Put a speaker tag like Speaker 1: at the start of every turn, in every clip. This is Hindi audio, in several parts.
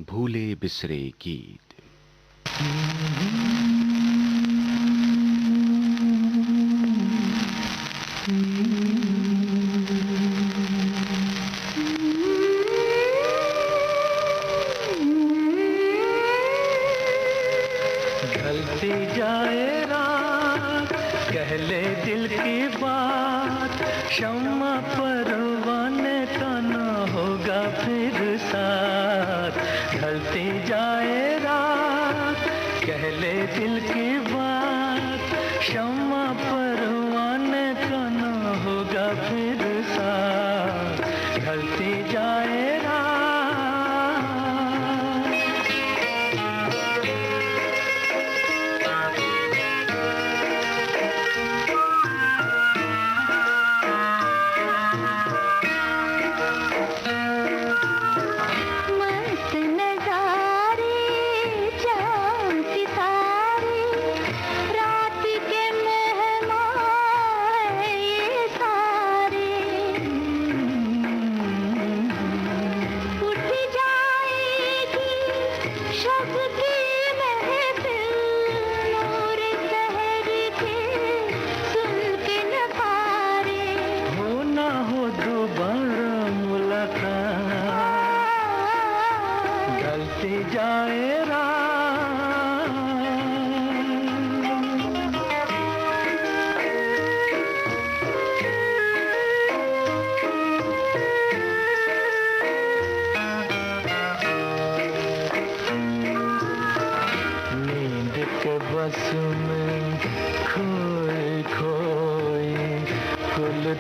Speaker 1: भूले बिसरे गीत।
Speaker 2: ढलती जाए रात, कह ले दिल की बात, शम्मा परवाने का ना होगा फिर साथ। ढलती जाए रात, कह ले दिल की बात, शम्मा परवाने का ना होगा फिर साथ। ढलती जाए रात।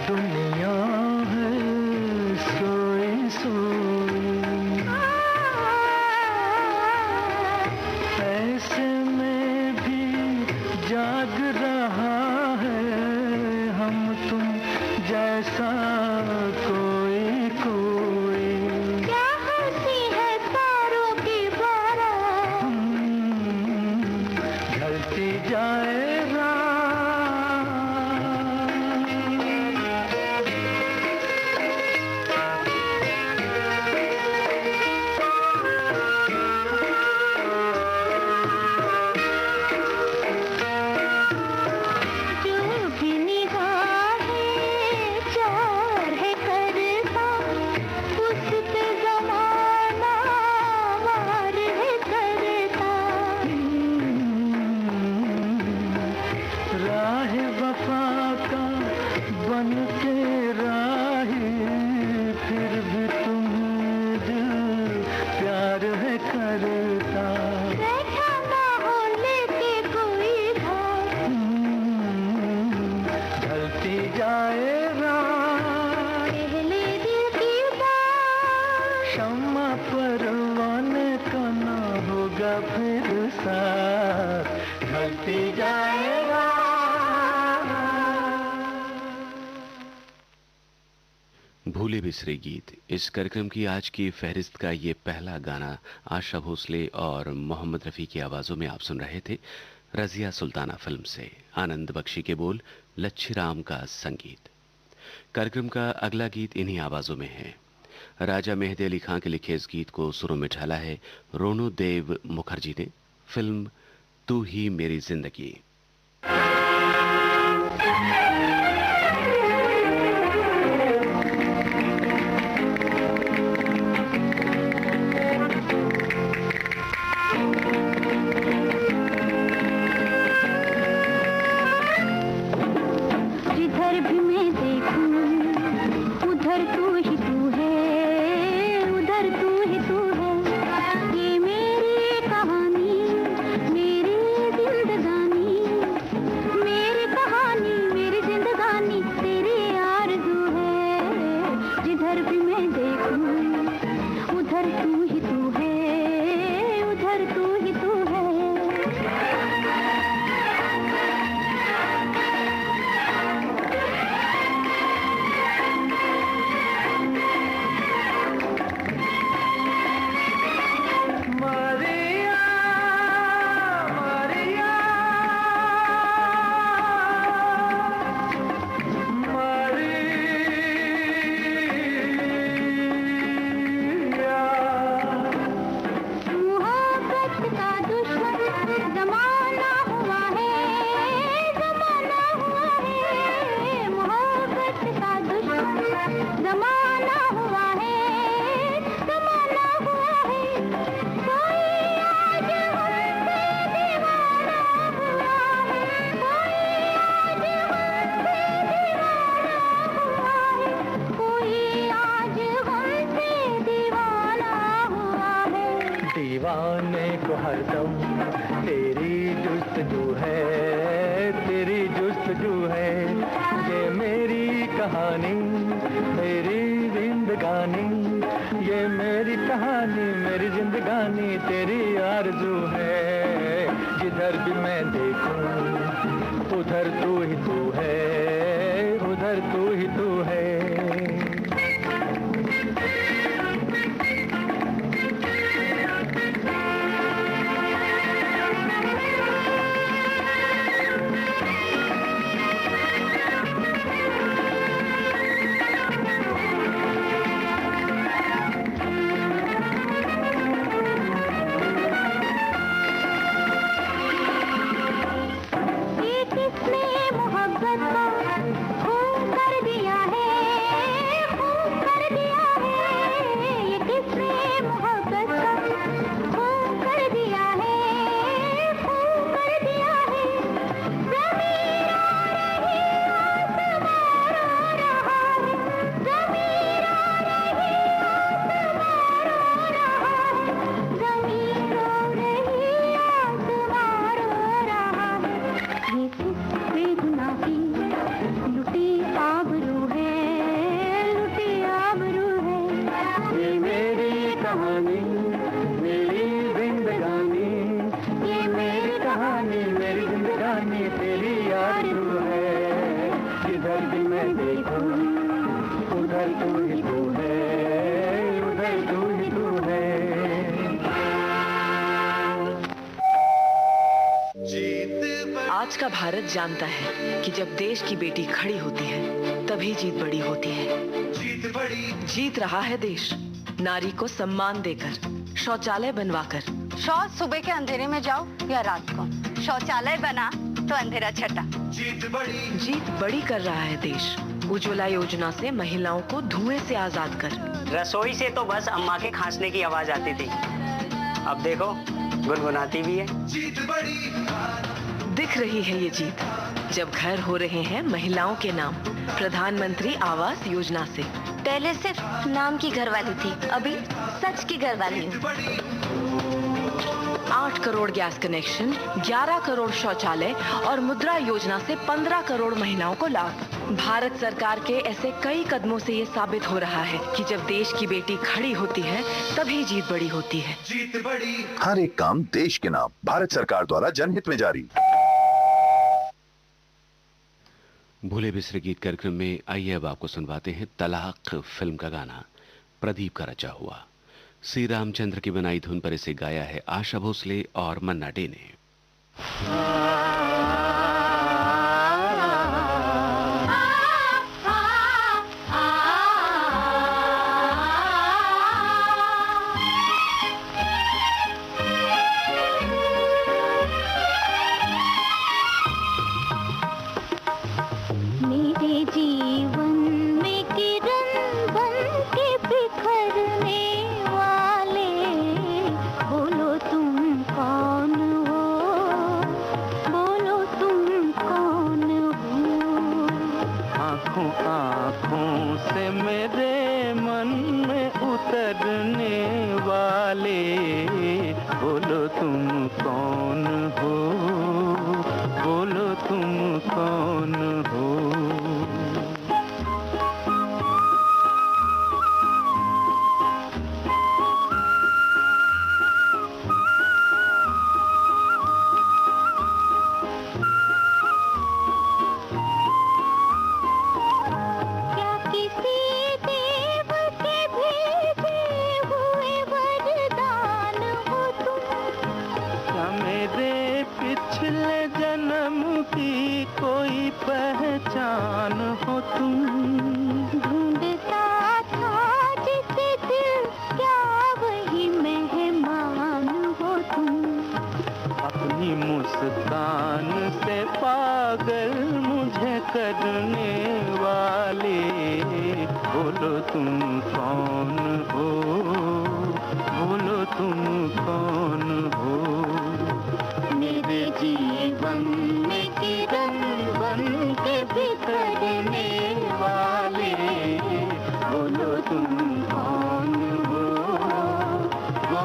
Speaker 2: दुनिया है सोई सोई, ऐसे में भी जाग रहा है हम तुम जैसा कोई कोई।
Speaker 3: क्या हंसी है तारों की बारात,
Speaker 2: ढलती जाए
Speaker 1: भूले बिसरे गीत। इस कार्यक्रम की आज की फहरिस्त का ये पहला गाना आशा भोसले और मोहम्मद रफ़ी की आवाज़ों में आप सुन रहे थे। रज़िया सुल्ताना फिल्म से आनंद बख्शी के बोल, लच्छी राम का संगीत। कार्यक्रम का अगला गीत इन्हीं आवाज़ों में है। राजा मेहदी अली खां के लिखे इस गीत को सुरों में ढाला है रोनू देव मुखर्जी ने। फिल्म तू ही मेरी जिंदगी।
Speaker 3: मेरी कहानी मेरी जिंदगी
Speaker 2: दीवाने को हरदम तेरी जुस्तजू है, तेरी जुस्तजू है। ये मेरी कहानी, मेरी जिंदगानी, ये मेरी कहानी, मेरी जिंदगानी तेरी आरज़ू है। जिधर भी मैं देखूं उधर तू ही तू है, उधर तू ही तू है।
Speaker 4: आज का भारत जानता है कि जब देश की बेटी खड़ी होती है तभी जीत बड़ी होती है। जीत रहा है देश नारी को सम्मान देकर, शौचालय बनवाकर।
Speaker 3: शौच सुबह के अंधेरे में जाओ या रात को, शौचालय बना तो अंधेरा छटा।
Speaker 4: जीत बड़ी कर रहा है देश उज्ज्वला योजना से महिलाओं को धुएं से आजाद कर।
Speaker 5: रसोई से तो बस अम्मा के खांसने की आवाज आती थी, अब देखो गुनगुनाती भी है।
Speaker 4: दिख रही है ये जीत जब घर हो रहे हैं महिलाओं के नाम प्रधानमंत्री आवास योजना से।
Speaker 3: पहले सिर्फ नाम की घरवाली थी, अभी सच की घरवाली हूँ।
Speaker 4: 8 करोड़ गैस कनेक्शन, 11 करोड़ शौचालय और मुद्रा योजना से 15 करोड़ महिलाओं को लाभ। भारत सरकार के ऐसे कई कदमों से ये साबित हो रहा है कि जब देश की बेटी खड़ी होती है तभी जीत बड़ी होती है।
Speaker 6: हर एक काम देश के नाम, भारत सरकार द्वारा जनहित में जारी।
Speaker 1: भूले बिसरे गीत कार्यक्रम में आइए अब आपको सुनवाते हैं तलाक फिल्म का गाना, प्रदीप का रचा हुआ। श्री रामचंद्र की बनाई धुन पर इसे गाया है आशा भोसले और मन्ना डे ने।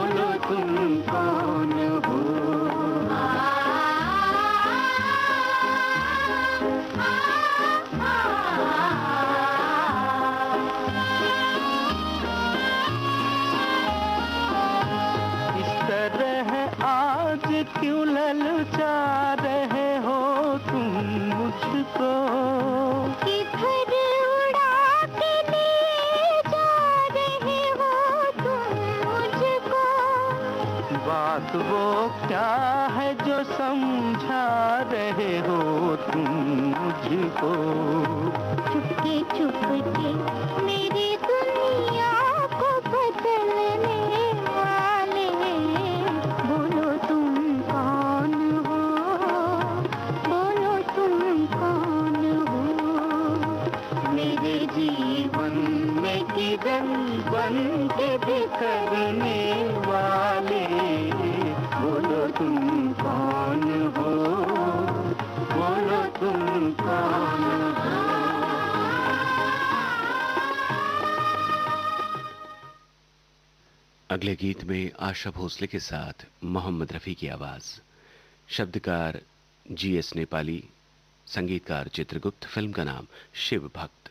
Speaker 2: बोलो तुम कौन हो। इस तरह आज क्यों ललचा रहे हो तुम मुझको,
Speaker 7: किधर उड़ा के ले जा रहे हो तुम मुझको।
Speaker 2: बात वो क्या है जो समझा रहे हो तुम मुझको।
Speaker 7: चुपके चुपके मेरी दुनिया को बदलने वाले, बोलो तुम कौन हो, बोलो तुम कौन हो।
Speaker 2: मेरे जीवन में किरण बन के बिखरने वाले, बोलो तुम कौन हो, बोलो तुम कौन हो।
Speaker 1: अगले गीत में आशा भोसले के साथ मोहम्मद रफ़ी की आवाज। शब्दकार GS नेपाली, संगीतकार चित्रगुप्त। फिल्म का नाम शिव भक्त।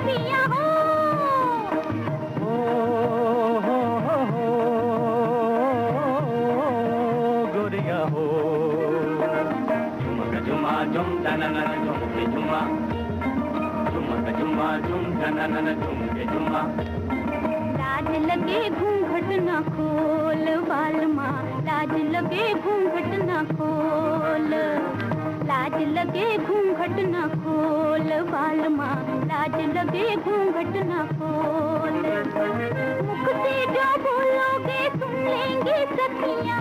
Speaker 7: पिया हो,
Speaker 2: गोरिया हो। झुमक झुमा झुम दनन झुम के झुमा, झुमक झुमा झुम दनन झुम के झुमा।
Speaker 7: लाज लगे घूंघट न खोल बालमा, लाज लगे घूंघट न खोल। लाज लगे घूंघट न खोल बालमा, लाज लगे घूंघट न खोल। मुख से जो बोलोगे सुन लेंगे सखियाँ,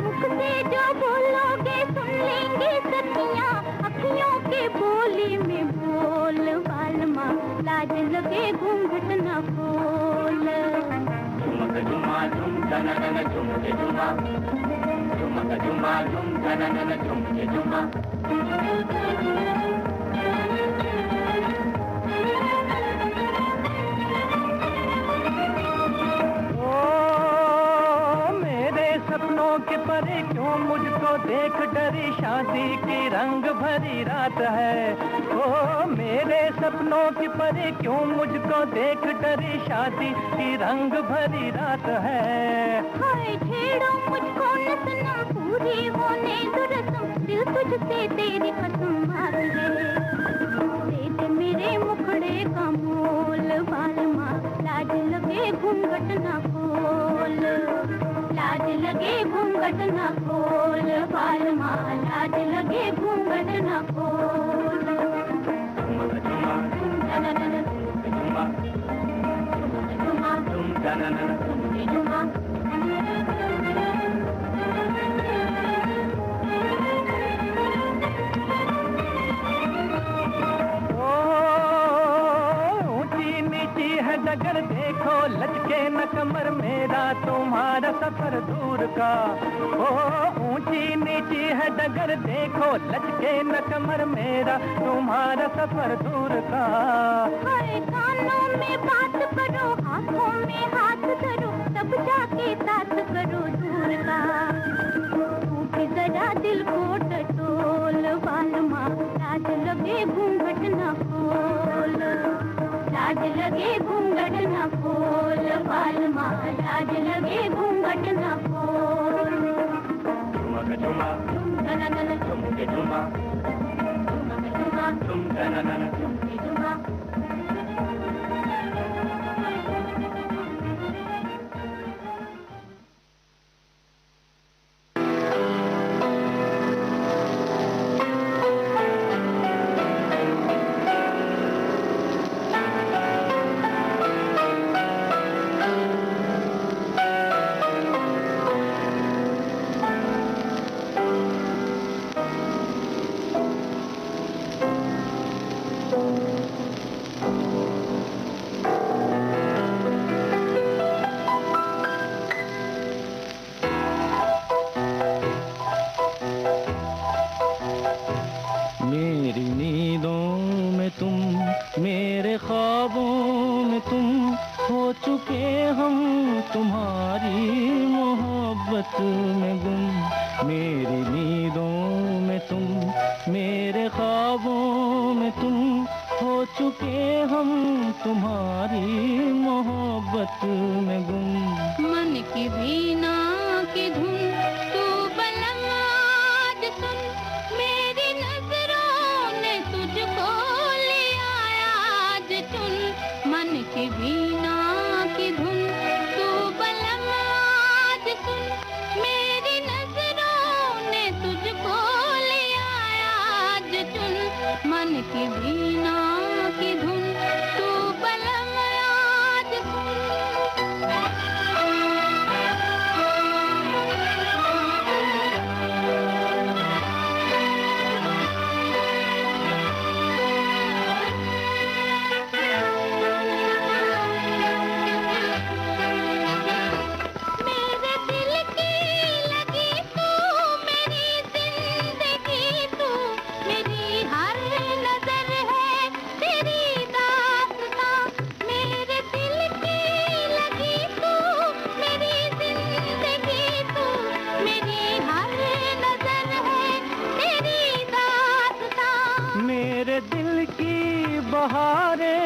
Speaker 7: मुख से जो बोलोगे सुन लेंगे सखियाँ। अखियों के बोली में बोल बालमा, लाज लगे घूंघट न खोल।
Speaker 2: झुमक झुमा झुम दनन झुम के झुमा, झुमक झुमा झुम दनन झुम के झुमा। मेरे सपनों के परे क्यों मुझको देख डरी, शादी की रंग भरी रात है। ओ मेरे सपनों के परे क्यों मुझको देख डरी, शादी की रंग भरी रात है।
Speaker 7: हाय छेड़ो मुझको न सनम, पूरी होने दो रस्म, दिल तुझसे तेरी कसम भाग है। दे दे मेरे मुखड़े का मोल बालमा, लाज लगे घूंघट न खोल। लाज लगे घूंघट न खोल बालमा, लाज लगे घूंघट न खोल।
Speaker 2: झुमक झुमा झुम दनन झुम के झुमा, झुमक झुमा झुम दनन झुम के झुमा। ऊंची नीची है डगर देखो, लचके न कमर मेरा तुम्हारा सफर दूर का। ओ ऊंची नीची है डगर देखो, लचके न कमर मेरा तुम्हारा सफर दूर का।
Speaker 7: हाय कानों में बात करो, हाथों में हाथ धरो, तब जाके साथ करो दूर का। टूट जरा दिल को टटोल बालमा, लाज लगे घूंघट न खोल। लाज लगे घूंघट न खोल बालमा, लाज लगे घूंघट न खोल।
Speaker 2: झुमक झुमा
Speaker 7: झुम दनन
Speaker 2: झुम के झुमा,
Speaker 7: झुमक झुमा
Speaker 2: झुम दनन
Speaker 7: झुम के झुमा।
Speaker 2: मेरे ख्वाबों में तुम हो चुके हम तुम्हारी मोहब्बत में गुम मेरी नींदों में तुम मेरे ख्वाबों में तुम हो चुके हम तुम्हारी मोहब्बत में गुम
Speaker 7: मन की वीणा की धुन तू बलम आज सुन मेरी नजरों ने तुझको लिया आज चुन मन की वीणा की धुन तू बलम आज सुन मेरी नजरों ने तुझको लिया आज चुन मन की वीणा की धुन तू बलम आज मेरे दिल की लगी तू मेरी जिंदगी तू मेरी हर नजर है तेरी दास्तां मेरे दिल की लगी तू मेरी जिंदगी तू मेरी हर नजर है तेरी दास्तां
Speaker 2: मेरे दिल की बहारे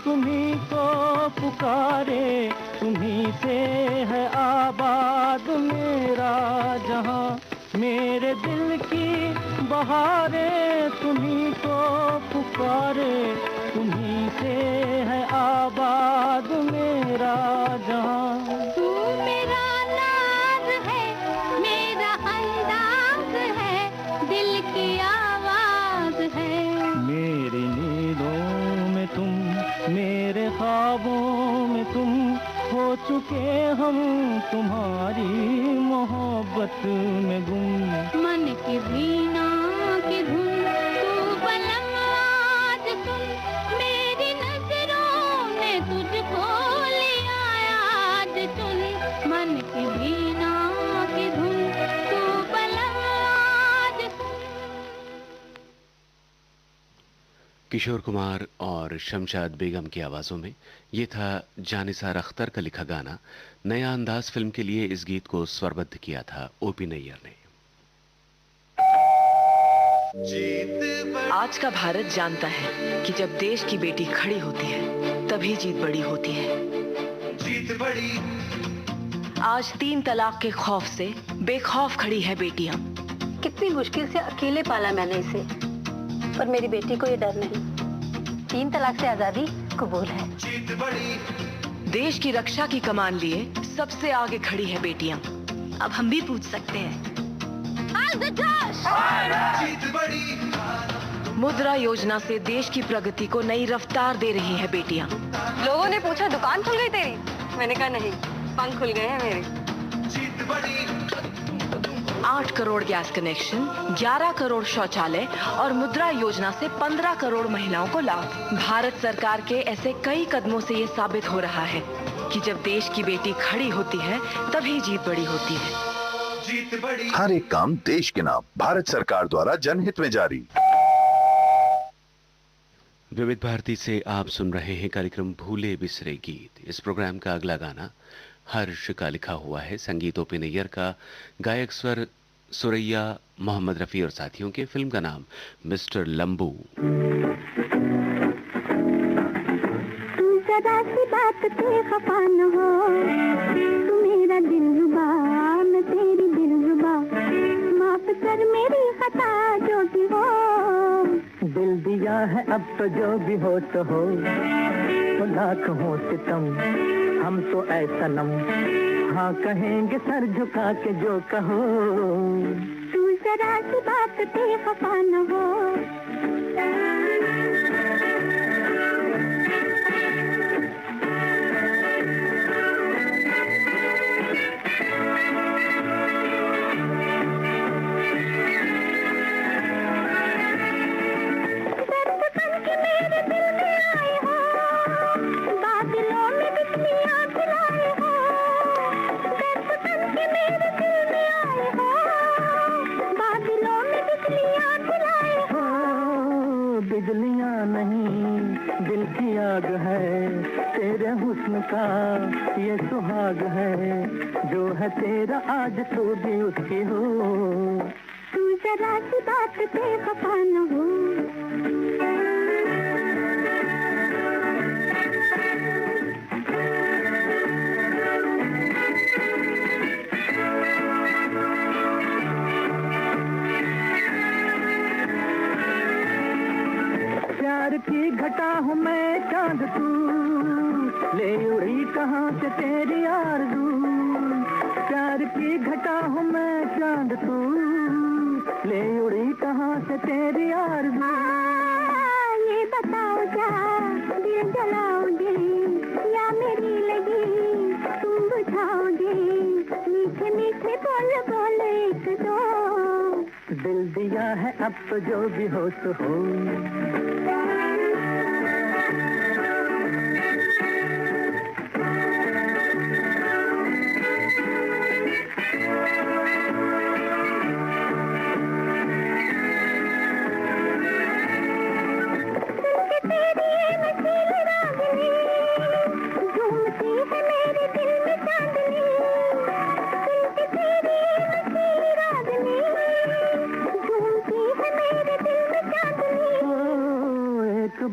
Speaker 2: तुम्ही को पुकारे तुम्ही से है आबाद मेरा जहां मेरे दिल की बहारे तुम्ही को पुकारे तुम्ही से है आबाद मेरा जहां
Speaker 7: तू मेरा नाज है मेरा अंदाज है दिल की आवाज है
Speaker 2: मेरी नींदों में तुम मेरे ख्वाबों में तुम हो चुके हम तुम्हारी मोहब्बत में गुम
Speaker 7: मन की वीणा की धुन तू बलम आज सुन मेरी नजरों ने तुझको लिया आज चुन मन की वीणा की धुन तू बलम आज सुन
Speaker 1: किशोर कुमार और शमशाद बेगम की आवाज़ों में ये था जानिसार अख्तर का लिखा गाना। नया अंदाज फिल्म के लिए इस गीत को स्वरबद्ध किया था ओपी नैयर ने।
Speaker 4: आज का भारत जानता है कि जब देश की बेटी खड़ी होती है तभी जीत बड़ी होती है।
Speaker 8: जीत बड़ी
Speaker 4: आज 3 तलाक के खौफ से बेखौफ खड़ी है बेटियां।
Speaker 3: कितनी मुश्किल से अकेले पाला मैंने इसे, पर मेरी बेटी को ये डर नहीं। 3 तलाक से आजादी कबूल है।
Speaker 8: जीत बड़ी
Speaker 4: देश की रक्षा की कमान लिए सबसे आगे खड़ी है बेटियां।
Speaker 3: अब हम भी पूछ सकते हैं।
Speaker 8: जीत बड़ी
Speaker 4: मुद्रा योजना से देश की प्रगति को नई रफ्तार दे रही है बेटियां।
Speaker 3: लोगों ने पूछा दुकान खुल गई तेरी, मैंने कहा नहीं, पंख खुल गए हैं मेरे।
Speaker 8: जीत बड़ी
Speaker 4: 8 करोड़ गैस कनेक्शन, 11 करोड़ शौचालय और मुद्रा योजना से 15 करोड़ महिलाओं को लाभ। भारत सरकार के ऐसे कई कदमों से ये साबित हो रहा है कि जब देश की बेटी खड़ी होती है तभी जीत बड़ी होती है।
Speaker 8: जीत बड़ी
Speaker 6: हर एक काम देश के नाम भारत सरकार द्वारा जनहित में जारी।
Speaker 1: विविध भारती से आप सुन रहे हैं कार्यक्रम भूले बिसरे गीत। इस प्रोग्राम का अगला गाना हर्ष का लिखा हुआ है, संगीत ओपी नैयर का, गायक स्वर सुरैया, मोहम्मद रफी और साथियों के। फिल्म का नाम मिस्टर लंबू।
Speaker 7: तू जरा सी बात पे खफा न हो, तू मेरा दिलरुबा, मैं तेरी दिलरुबा, माफ कर मेरी खता जो भी हो।
Speaker 2: दिल दिया है अब तो जो भी हो तो हो, तो लाख हो सितम हम तो ऐसा नम, हाँ कहेंगे सर झुका के जो कहो।
Speaker 7: तू जरा सी बात पे खफा न हो।
Speaker 2: राग है, तेरे हुस्न का ये सुहाग है, जो है तेरा आज तू भी उसकी हो।
Speaker 7: तू जरा सी बात पे खफा न हो।
Speaker 2: प्यार की घटा हूँ मैं चांद तू, ले उड़ी कहाँ से तेरी आरज़ू। प्यार की घटा हूँ मैं चांद तू, ले उड़ी कहाँ से तेरी आरज़ू।
Speaker 7: ये बताओ क्या दिल जलाओगे या मेरी लगी तुम बुझाओगे। मीठे मीठे बोल बोल एक दो।
Speaker 2: दिल दिया है अब तो जो भी हो तो हो।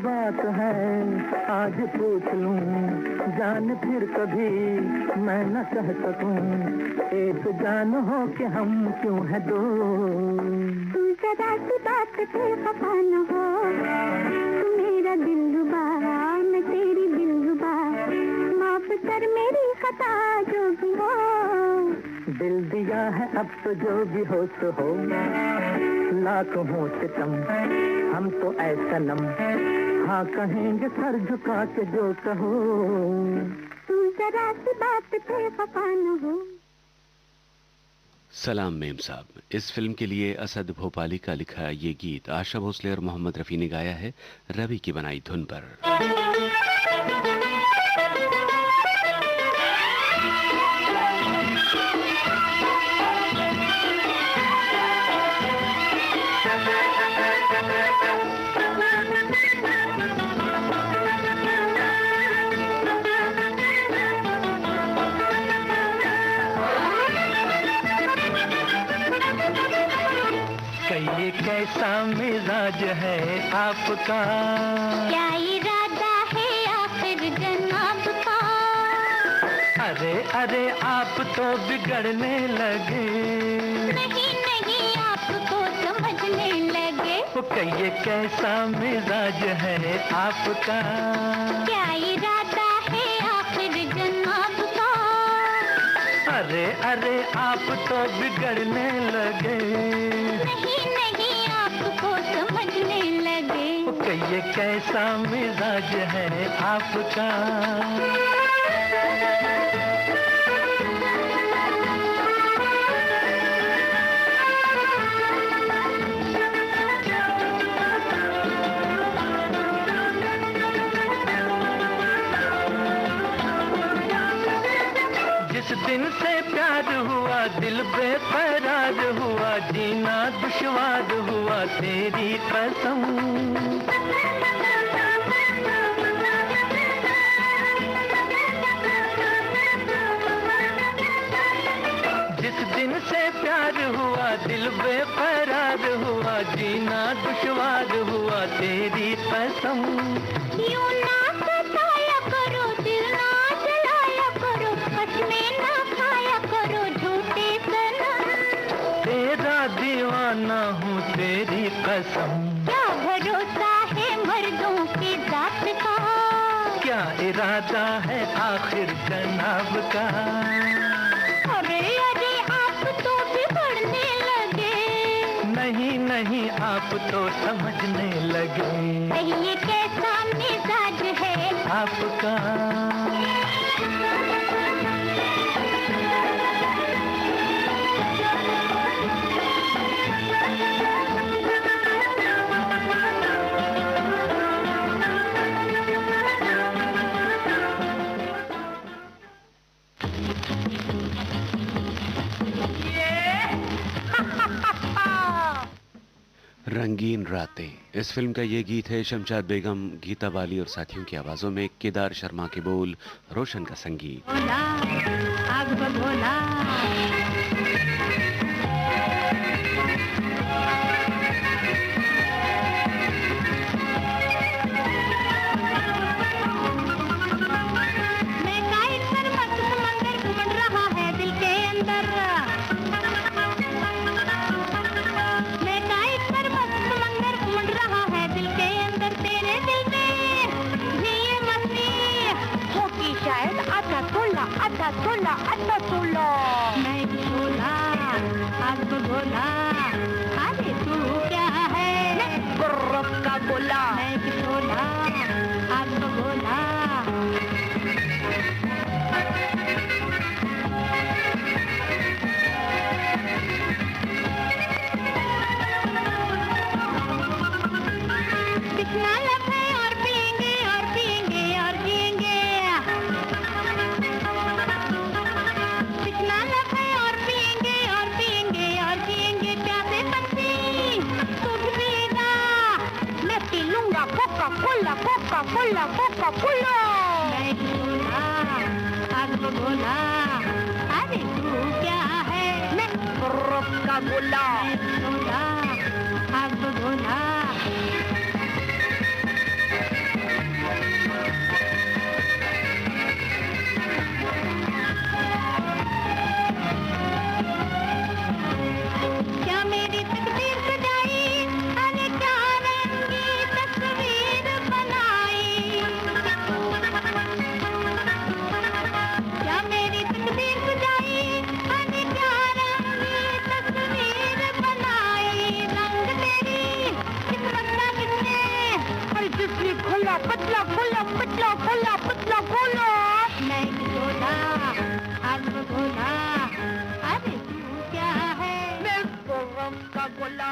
Speaker 2: बात है आज पूछ लूं, जान फिर कभी मैं न कह सकूं। एक जान हो कि हम क्यों है दो।
Speaker 7: तू जरा सी बात पे खफा न हो। तू मेरा दिलरुबा मैं तेरी दिलरुबा, माफ कर मेरी खता जो भी हो।
Speaker 2: दिल दिया है अब तो जो भी हो तो हो। लाख हो सितम हम तो ऐसा नम, हाँ कहेंगे सर झुका के जो कहो।
Speaker 7: तू जरा सी बात पे खफा न हो।
Speaker 1: सलाम मेम साहब। इस फिल्म के लिए असद भोपाली का लिखा ये गीत आशा भोसले और मोहम्मद रफ़ी ने गाया है रवि की बनाई धुन पर।
Speaker 2: ये कैसा मिजाज है आपका,
Speaker 7: क्या इरादा है आखिर जनाब का।
Speaker 2: अरे अरे आप तो बिगड़ने लगे।
Speaker 7: नहीं नहीं आपको समझने लगे।
Speaker 2: ये कैसा मिजाज है आपका,
Speaker 7: क्या इरादा है आखिर जनाब का।
Speaker 2: अरे अरे आप तो बिगड़ने लगे।
Speaker 7: नहीं नहीं आपको समझने लगे।
Speaker 2: ये कैसा मिजाज है आपका। जिस दिन से प्यार हुआ दिल बेकरार हुआ, जीना दुश्वार हुआ तेरी कसम। जिस दिन से प्यार हुआ दिल बेकरार हुआ, जीना दुश्वार हुआ तेरी कसम।
Speaker 7: यूं ना सताया करो दिल ना जलाया करो, कसमें ना खाया करो झूठे सनम।
Speaker 2: तेरा दीवाना हूँ तेरी कसम।
Speaker 7: क्या भरोसा है मर्दों की जात का।
Speaker 2: क्या इरादा है आखिर जनाब का।
Speaker 7: अरे अरे आप तो बिगड़ने लगे।
Speaker 2: नहीं नहीं आप तो समझने लगे।
Speaker 7: ये कैसा मिजाज है
Speaker 2: आपका।
Speaker 1: रंगीन रातें, इस फिल्म का ये गीत है शमशाद बेगम, गीता बाली और साथियों की आवाजों में। केदार शर्मा के बोल, रोशन का संगीत।
Speaker 7: भोला आग भगोला मैं काइट पर मस्त समंदर घूम रहा है दिल के अंदर मैं काइट पर मस्त समंदर घूम रहा है दिल के अंदर तेरे दिल में ये मस्ती होगी शायद आधा तोला मैं भोला आग भगोला अरे तू क्या है गुर्रफ का गोला मैं भोला आग भगोला कितना लब है और पिएंगे और पिएंगे और जिएंगे कितना लब है और पिएंगे और पिएंगे और जिएंगे प्यासे पंछी तू भी पिएगा मैं पी लूंगा Coca Cola Coca Cola Coca Cola मैं भोला आग भगोला अरे तू क्या है मैं गुर्रफ का गोला मैं भोला आग भगोला क्या मेरी तकदीर सजाई अरे क्या रंगी तस्वीर बनाई क्या मेरी तकदीर सजाई अरे क्या रंगी तस्वीर बनाई रंग तेरी किस्मत का किसने अरे जिसने खोला पतला खोला पतला खोला पतला खोला मैं भोला आग भगोला अरे तू क्या है मैं गुर्रम का गोला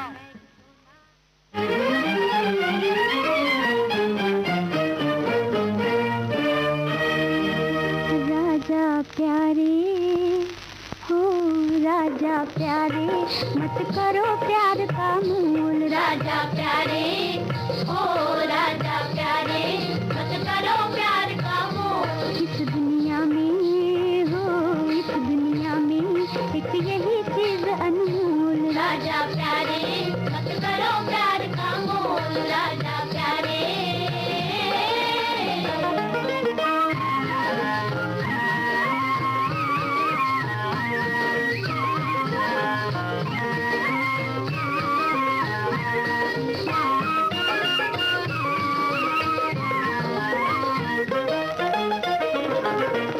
Speaker 7: राजा प्यारे हो राजा प्यारे मत करो प्यार का मूल राजा प्यारे हो राजा प्यारे मत करो प्यार का मूल इस दुनिया में हो इस दुनिया में एक यही चीज अनमोल राजा प्यारे मत करो प्यार का मूल राजा प्यारे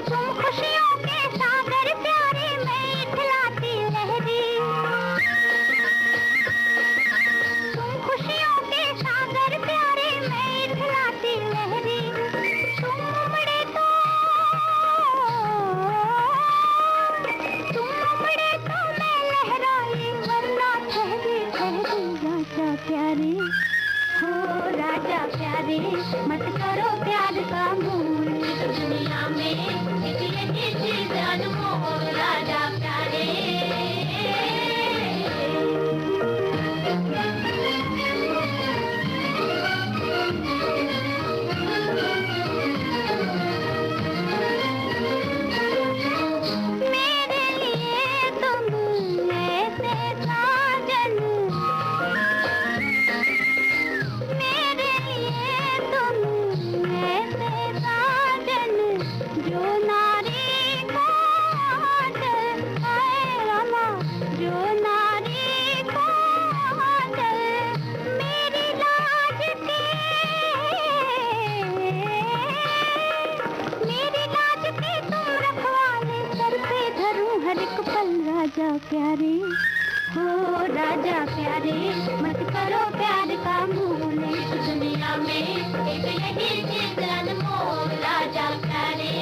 Speaker 7: तुम खुशियों के सागर प्यारे मैं इठलाती लहरी तुम खुशियों के सागर प्यारे मैं इठलाती लहरी तुम उमड़े तो मैं लहराई वरना ठहरी ठहरी राजा प्यारे हो राजा प्यारे मत करो प्यार का मूल इस दुनिया में एक यही चीज अनमोल राजा प्यारे मेरे लिए तुम ऐसे साजन मेरे लिए तुम ऐसे साजन जो नारी को आदर है रमा जो नारी को आदर मेरी लाज के तुम रखवाले सर पे धरूं हर एक पल राजा प्यारे हो राजा प्यारे मत करो प्यार का मूल इस दुनिया में एक यही चीज अनमोल राजा प्यारे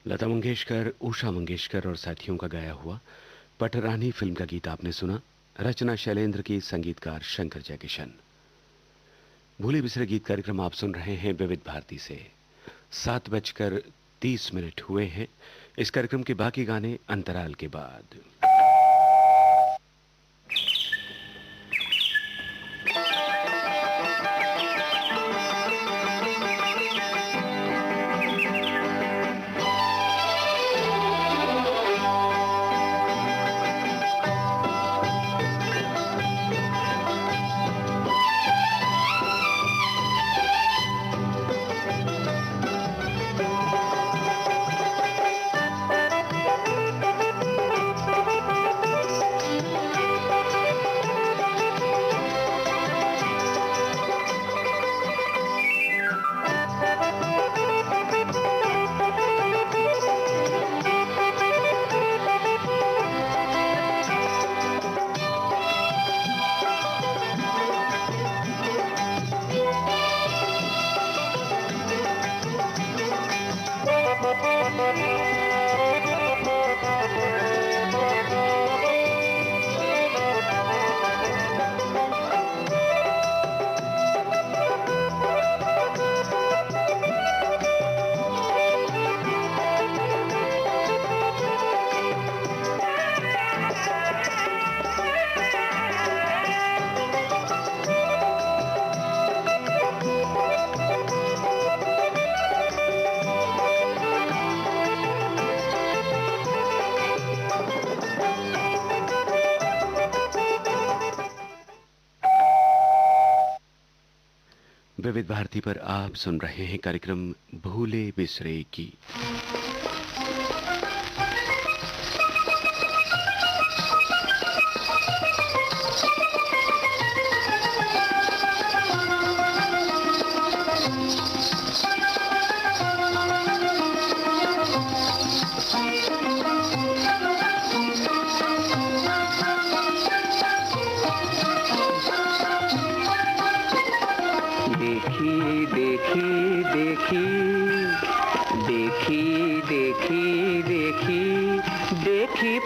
Speaker 1: लता मंगेशकर, उषा मंगेशकर और साथियों का गाया हुआ पटरानी फिल्म का गीत आपने सुना। रचना शैलेंद्र की, संगीतकार शंकर जयकिशन। भूले बिसरे गीत कार्यक्रम आप सुन रहे हैं विविध भारती से। 7:30 हुए हैं। इस कार्यक्रम के बाकी गाने अंतराल के बाद। विविध भारती पर आप सुन रहे हैं कार्यक्रम भूले बिसरे की।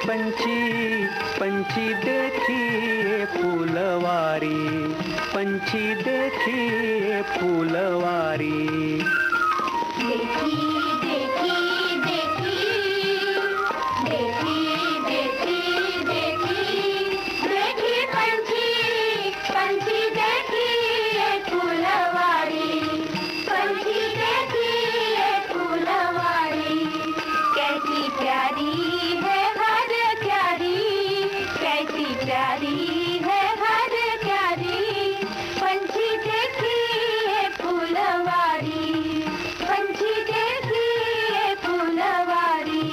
Speaker 2: पंछी पंछी देखिए फूलवारी, पंछी देखिए फूलवारी।
Speaker 7: देखी देखी देखी देखी देखी देखी देखी पंछी पंछी देखिए फूलवारी, पंछी देखिए फूलवारी। कैसी प्यारी है हर क्यारी, कैसी प्यारी है हर क्यारी। पंछी देखिए फूलवारी, पंछी देखिए फूलवारी।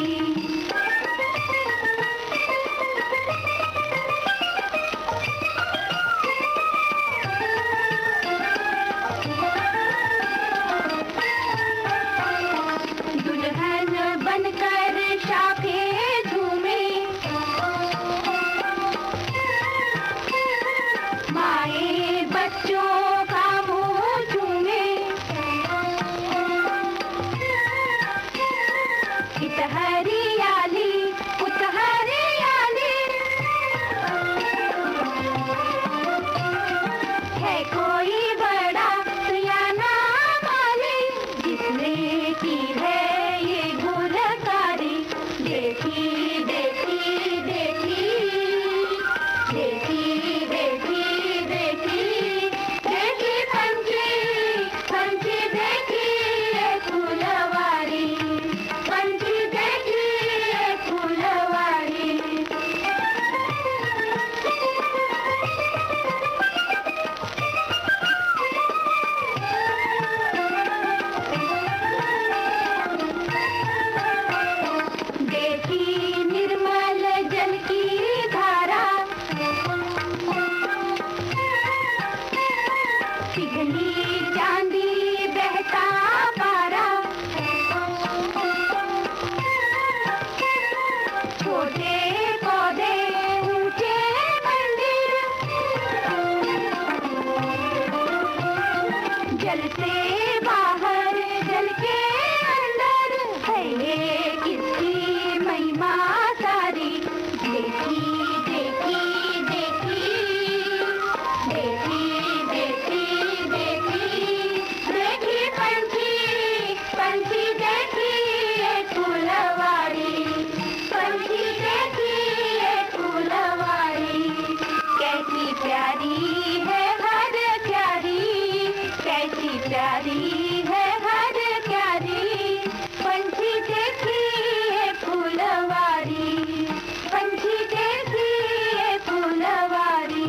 Speaker 7: दुल्हन बनकर शाखे झूमे, माए बच्चों का मुंह चूमे। इत हरियाली उत हरियाली, है कोई बड़ा सुयाना माली, जिसने की है ये गुलकारी। देखी देखी देखी देखी देखी देखी देखी पंछी पंछी देखिए फूलवारी, पंछी देखिए फूलवारी। देखी निर्मल जल की धारा, पिघली चांदी बहता पारा। छोटे पौधे ऊंचे मंदिर, जल से बाहर जल के अंदर, है ये किसकी महिमा सारी। देखी देखी देखी देखी देखी देखी देखी पंछी पंछी देखिए फूलवारी, पंछी देखिए फूलवारी। कैसी प्यारी है हर क्यारी, कैसी प्यारी है हर क्यारी। पंछी देखिए फूलवारी, पंछी देखिए फूलवारी।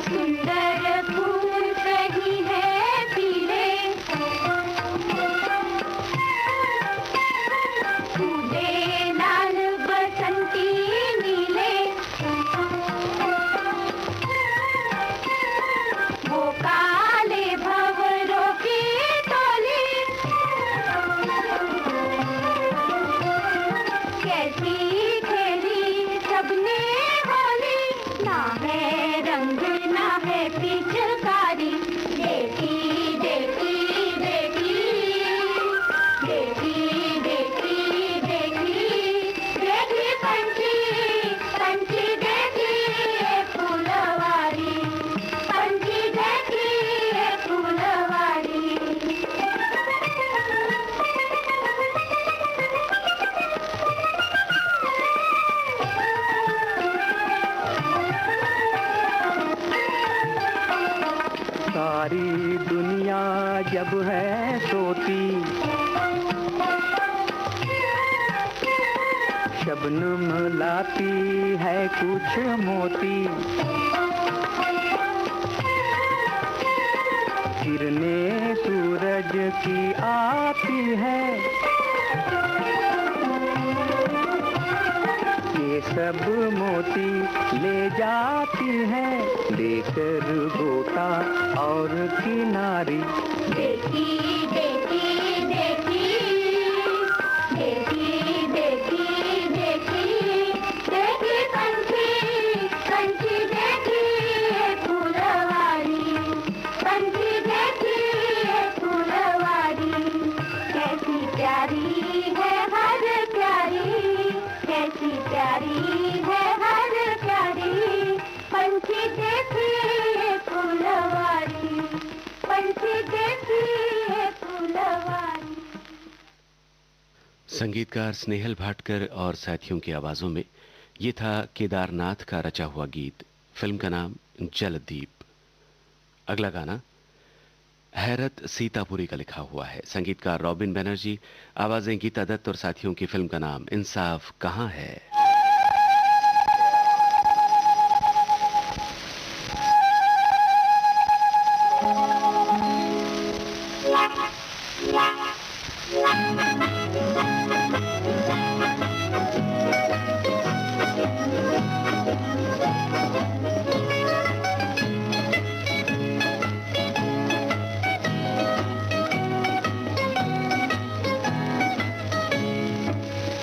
Speaker 7: सुंदर फूल सही है पीले,
Speaker 2: शबनम लाती है कुछ मोती, किरणें सूरज की आती है, ये सब मोती ले जाती है देकर गोता और किनारी।
Speaker 7: देखी देखी देखी देखी देखी देखी देखी पंछी पंछी देखी फूलवारी, पंछी देखी फूलवारी, कैसी प्यारी है हर प्यारी, कैसी प्यारी है हर प्यारी, पंछी देखी फूलवारी, पंछी देखी फूलवारी।
Speaker 1: संगीतकार स्नेहल भाटकर और साथियों की आवाजों में ये था केदारनाथ का रचा हुआ गीत। फिल्म का नाम जलदीप। अगला गाना हैरत सीतापुरी का लिखा हुआ है, संगीतकार रॉबिन बनर्जी, आवाजें गीता दत्त और साथियों की। फिल्म का नाम इंसाफ कहां है।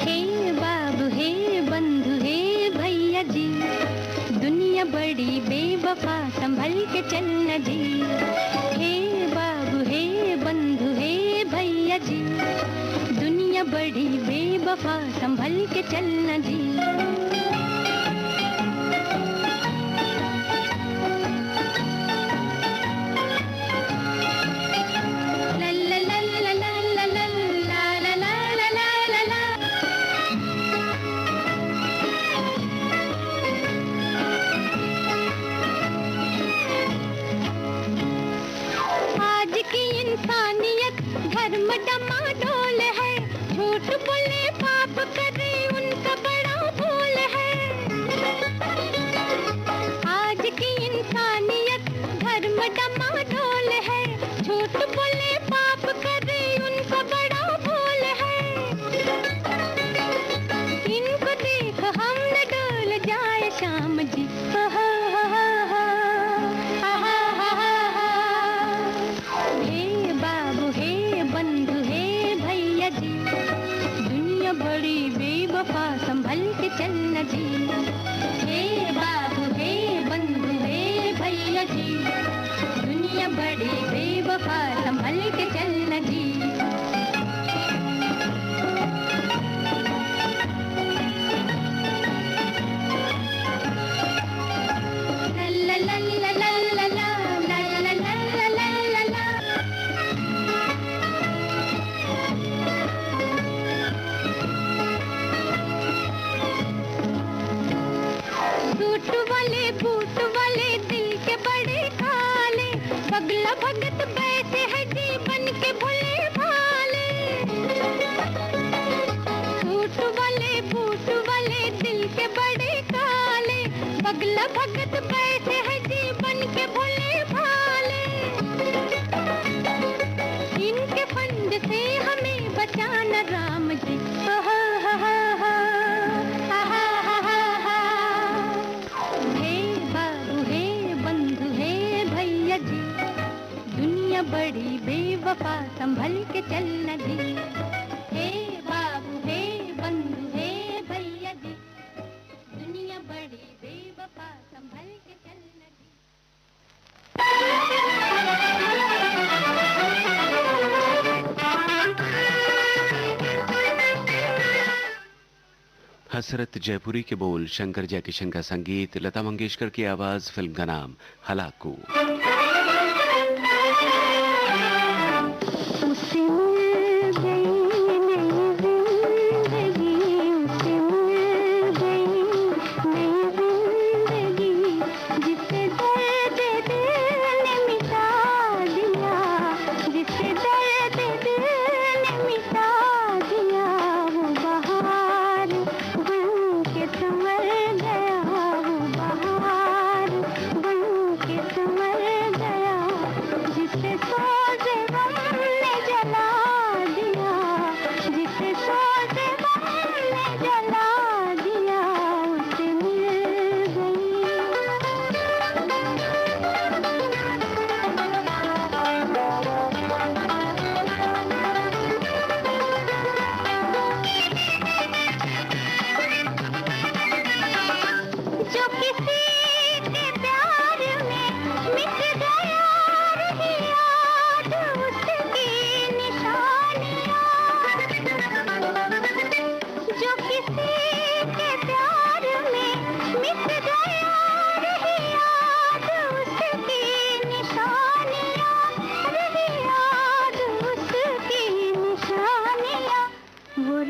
Speaker 7: हे बाबू हे बंधु हे भैया जी, दुनिया बड़ी बेवफा संभल के चलना जी। हे बाबू हे बंधु हे भैया जी, दुनिया बड़ी बेवफा संभल के चलना जी। आज की इंसानियत धर्म डमाडोल है, झूठ बोले पाप करे उनका बड़ा भूल है। आज की इंसानियत धर्म डमाडोल है, झूठ बोले पाप करे उनका बड़ा भूल है। इनको देख हम न डोल जाए श्याम जी। हे बाबू हे बंधु हे भैया जी, दुनिया बड़ी बेवफा संभल के चलना जी। हे बाबू हे बंधु हे भैया जी, दुनिया बड़ी बेवफा संभल के चलना जी। ला ला ला ला ला ला ला ला ला ला ला। सूट वाले बूट वाले दिल के बड़े काले, पगला भगत बैठे है जीवन के भोले भाले। सूट वाले बूट वाले दिल के बड़े काले, पगला भगत बैठे है जीवन के भोले भाले। इनके फंद से हमें बचाना राम जी। हे बाबू हे बंधु हे भैया जी, दुनिया बड़ी बेवफा संभल के चलना जी। हे बाबू हे बंधु हे भैया जी, दुनिया बड़ी बेवफा संभल के चलना जी।
Speaker 1: हसरत जयपुरी के बोल, शंकर जयकिशन का संगीत, लता मंगेशकर की आवाज। फिल्म का नाम हलाकू।
Speaker 7: उसे मिल गई नई जिंदगी, उसे मिल गई नई जिंदगी, जिसे दर्द दिल ने मिटा दिया, जिसे दर्द दिल ने मिटा दिया। वो बहार बन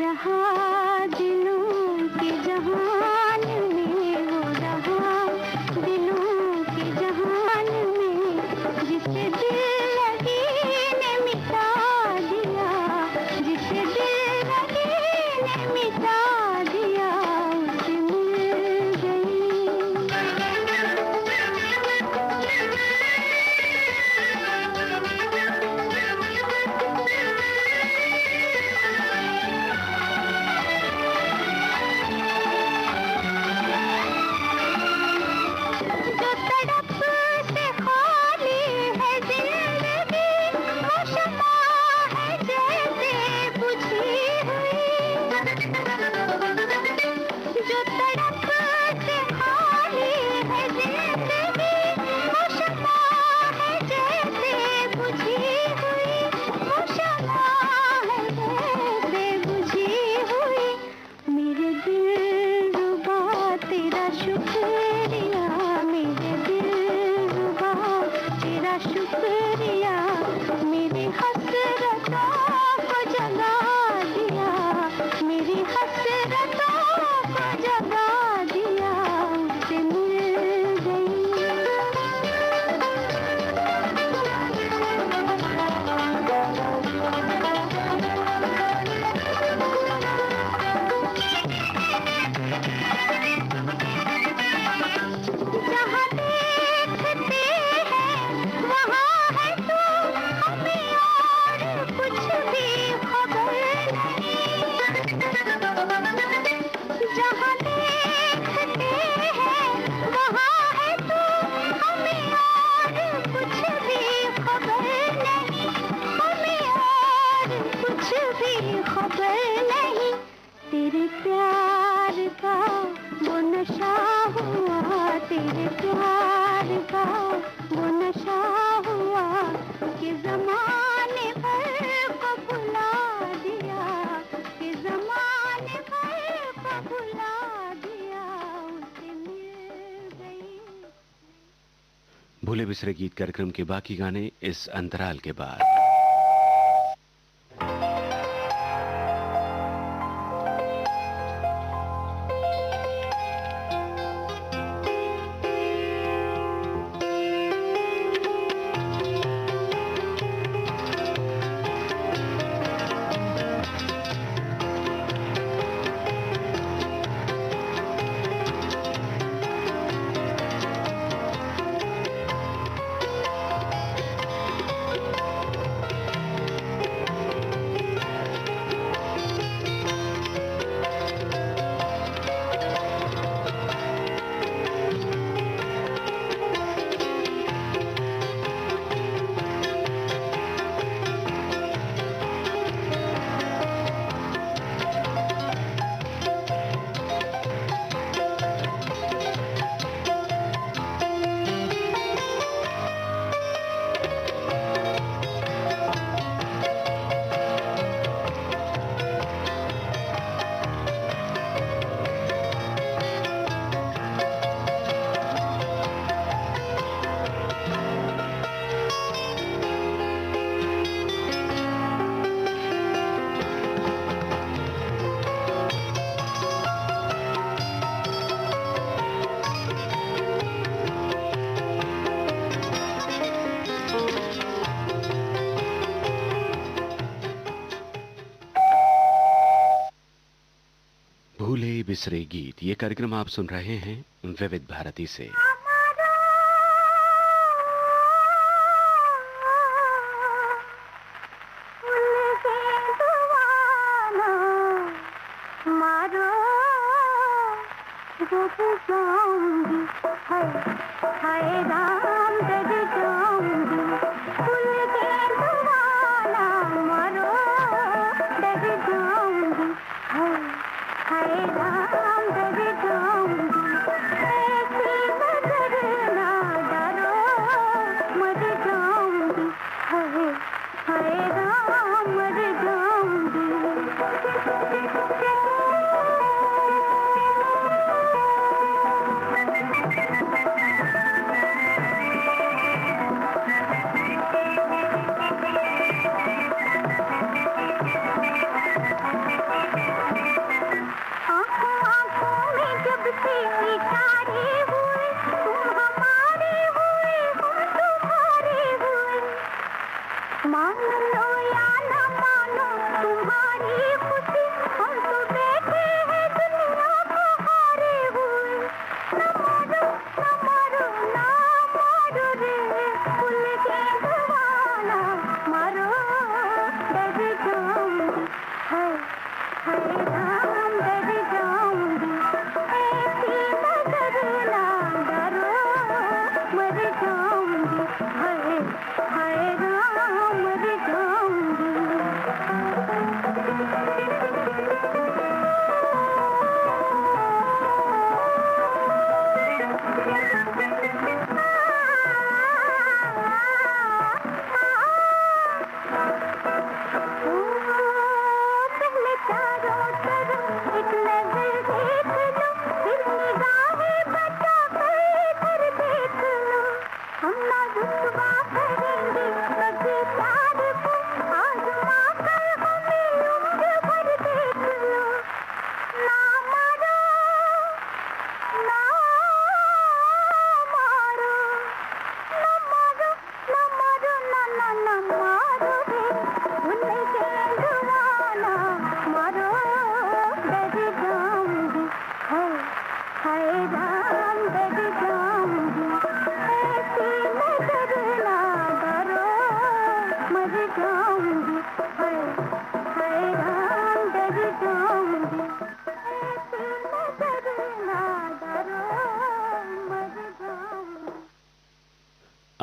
Speaker 7: रहा दिलों के जहान में, वो रहा दिलों के जहान में, जिसे दिल लगी ने मिटा दिया, जिसे दिल लगी ने मिटा दिया, उसे मिल गई। जो तड़प से खाली है जिंदगी, वो शमा है जैसे बुझी हुई। जो तड़प से खाली है जिंदगी, वो शमा है जैसे बुझी हुई, वो शमा है जैसे बुझी हुई। मेरे दिल रुबा तेरा शुक्रिया, मेरे दिल रुबा तेरा शुक्रिया, मेरी हसरतों को जगा दिया, मेरी हसरतों को जगा दिया, उससे मिल गई। जहाँ देखते हैं वहाँ है तू, हमें और कुछ भी खबर नहीं। जहाँ देखते हैं वहाँ है तू, हमें और कुछ भी खबर नहीं, हमें और कुछ भी खबर नहीं। तेरे प्यार का वो नशा हुआ, तेरे प्यार का वो नशा हुआ, कि ज़माने भर को भुला दिया, कि ज़माने भर को भुला दिया, उसे मिल गई।
Speaker 1: भूले बिसरे गीत कार्यक्रम के बाकी गाने इस अंतराल के बाद। भूले बिसरे गीत, ये कार्यक्रम आप सुन रहे हैं विविध भारती से।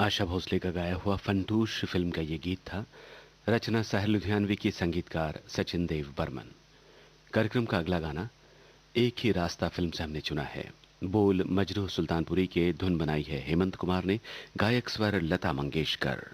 Speaker 1: आशा भोसले का गाया हुआ फंटूश फिल्म का ये गीत था। रचना साहिर लुधियानवी की, संगीतकार सचिन देव बर्मन। कार्यक्रम का अगला गाना एक ही रास्ता फिल्म से हमने चुना है। बोल मजरूह सुल्तानपुरी के, धुन बनाई है हेमंत कुमार ने, गायक स्वर लता मंगेशकर।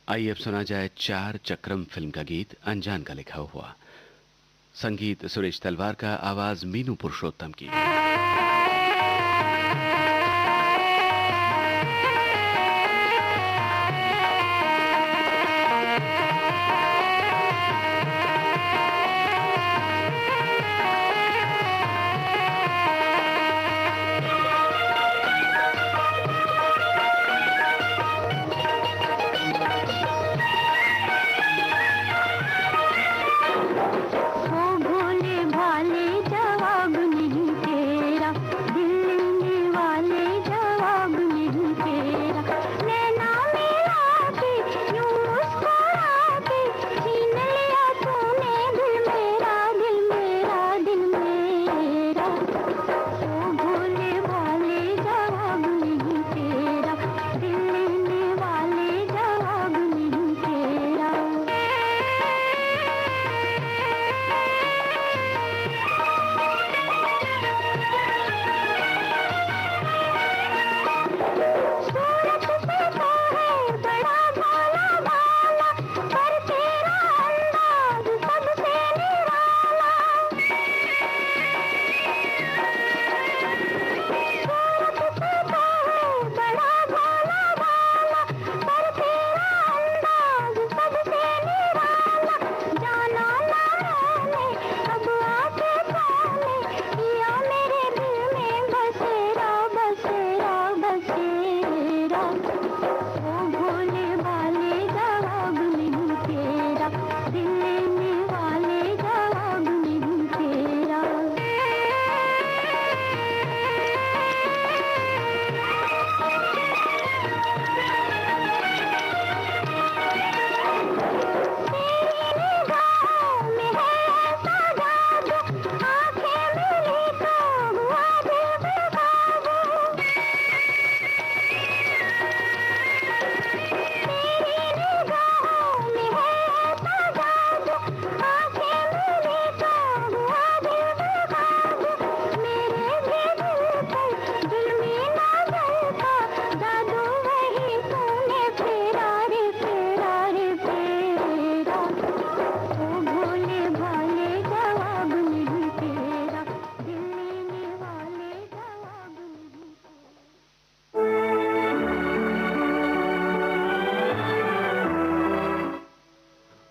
Speaker 1: आइए अब सुना जाए चार चक्रम फिल्म का गीत, अनजान का लिखा हुआ। संगीत सुरेश तलवार का, आवाज मीनू पुरुषोत्तम की।
Speaker 7: भोले भाले जवाब नहीं तेरा,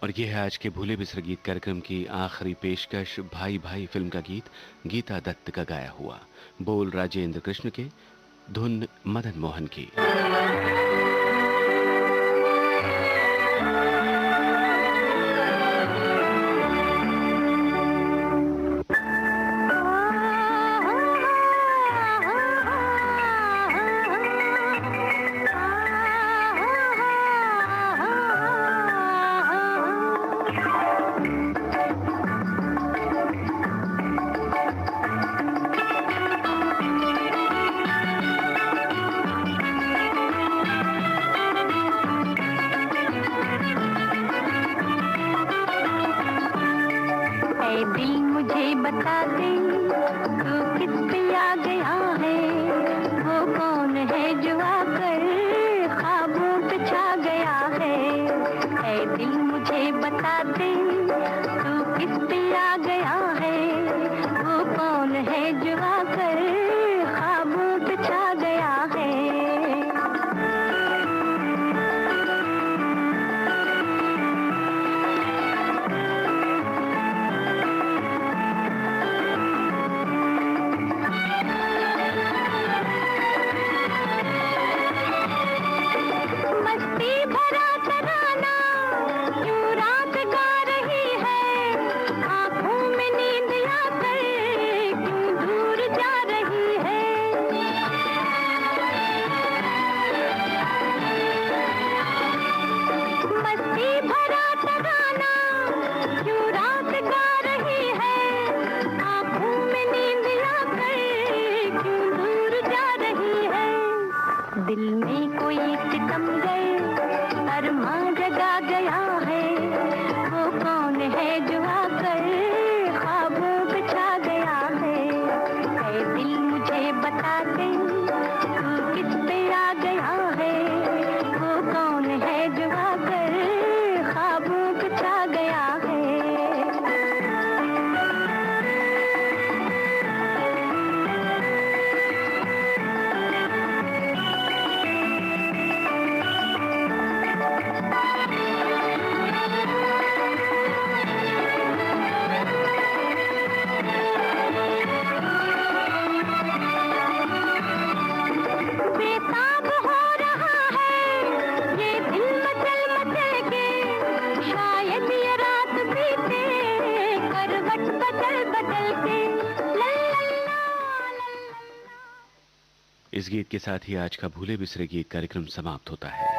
Speaker 1: और ये है आज के भूले बिसरे गीत कार्यक्रम की आखिरी पेशकश, भाई भाई फिल्म का गीत गीता दत्त का गाया हुआ। बोल राजेंद्र कृष्ण के, धुन मदन मोहन की। इस गीत के साथ ही आज का भूले बिसरे गीत कार्यक्रम समाप्त होता है।